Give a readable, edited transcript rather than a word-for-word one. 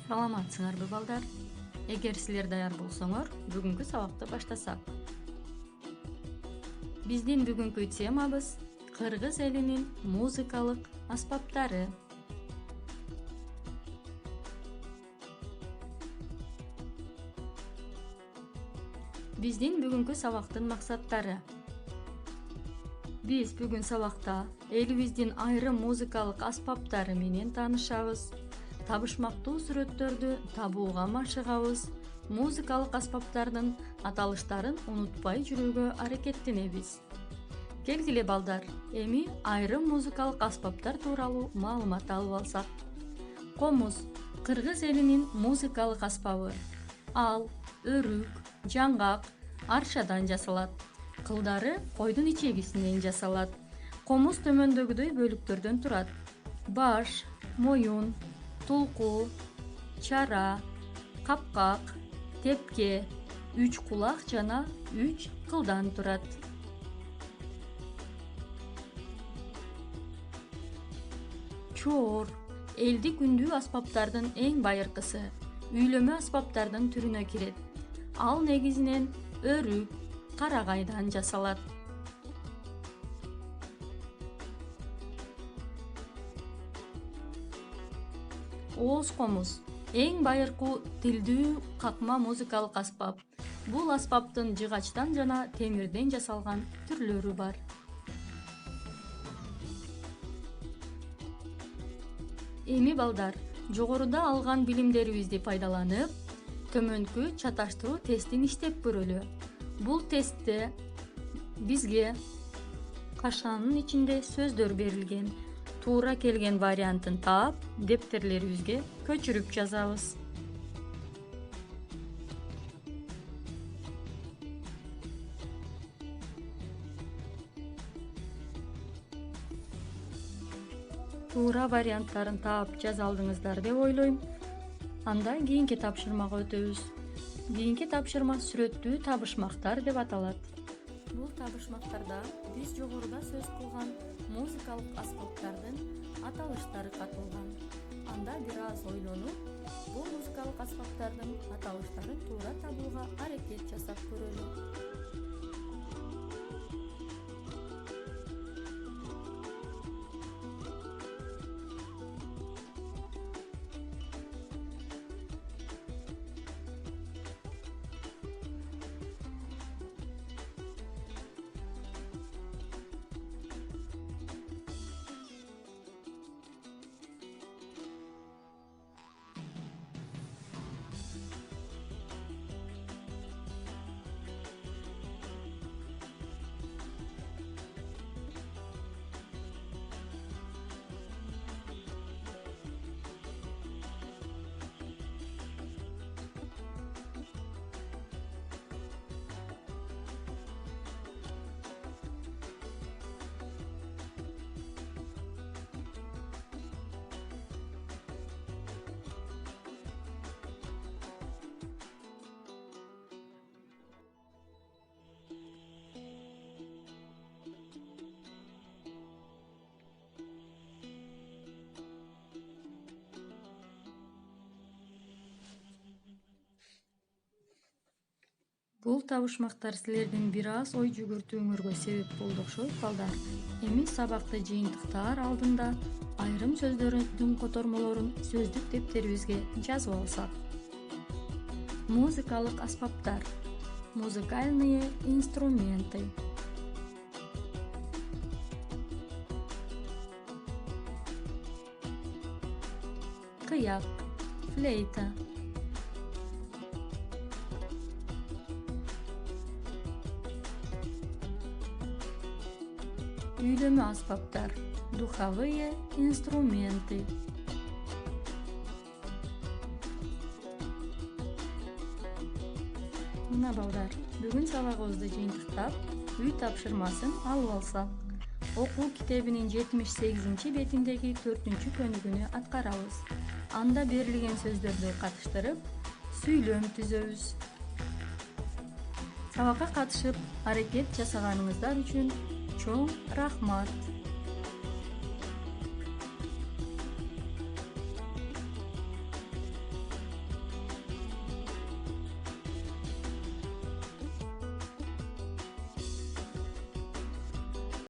Саламатсыңарбы балдар? Эгер силер даяр болсоңор, бүгүнкү сабакты баштасак. Биздин бүгүнкү темабыз кыргыз элинин музыкалык аспаптары. Биздин бүгүнкү сабактын максаттары. Биз бүгүн сабакта элибиздин айрым музыкалык аспаптары менен таанышабыз. Табышмактуу сүрөттөрдү табууга машыгабыз. Музыкалык аспаптардын аталыштарын унутпай жүрүүгө аракеттенебиз. Келгиле балдар, эми айрым музыкалык аспаптар тууралуу маалымат алып алсак. Комуз кыргыз элинин музыкалык аспабы. Ал өрүк, жаңгак, аршадан жасалат. Кылдары койдун ичегисинен жасалат. Комуз төмөндөгүдөй бөлүктөрдөн турат. Баш, моюн, тулку, чара, капкак, тепке, 3 кулак жана 3 кылдан турат. Чоор элдик үндүү аспаптардын эң байыркысы, үйлөмө аспаптардын түрүнө кирет. Ал негизинен өрүк, карагайдан жасалат. Ооз комуз эң байыркуу тилдүү какма музыкалык аспап. Бул аспаптын жыгачтан жана темирден жасалган түрлөрү бар. Эми балдар, жогоруда алган билимдерибизди пайдаланып, төмөнкү чаташтыруу тестин иштеп көрөлү. Бул тестте бизге кашанын ичинде сөздөр берилген. Туура келген вариантын таап, дептерлерибизге көчүрүп жазабыз. Туура варианттарын таап жаза алдыңыздар деп ойлойм. Анда кийинки тапшырмага өтөбүз. Кийинки тапшырма сүрөттүү табышмактар деп аталат. Бул табышмактарда биз жогоруда сөз кылган музыкалык аспаптардын аталыштары катылган. Анда бир аз ойлонуп, бул музыкалык аспаптардын аталыштарын туура табууга аракет жасап көрөлү. Бул табышмактар силердин бир аз ой жүгүртүүңөргө себеп болду окшойт балдар. Эми сабакты жыйынтыктаар алдында айрым сөздөрдүн котормолорун сөздүк дептерибизге жазып алсак. Музыкалык аспаптар. Музыкальные инструменты. Кыяк, флейта. Үйлөмө аспаптар. Духовые инструменты. Мына балдар, бүгүн сабагыбызды жыйынтыктап, үй тапшырмасын алып алсак. Окуу китебинин 78-бетиндеги 4-көнүгүнү аткарабыз. Анда берилген сөздөрдү катыштырып, сүйлөм түзөбүз. Сабакка катышып, аракет жасаганыңыздар үчүн чоң рахмат.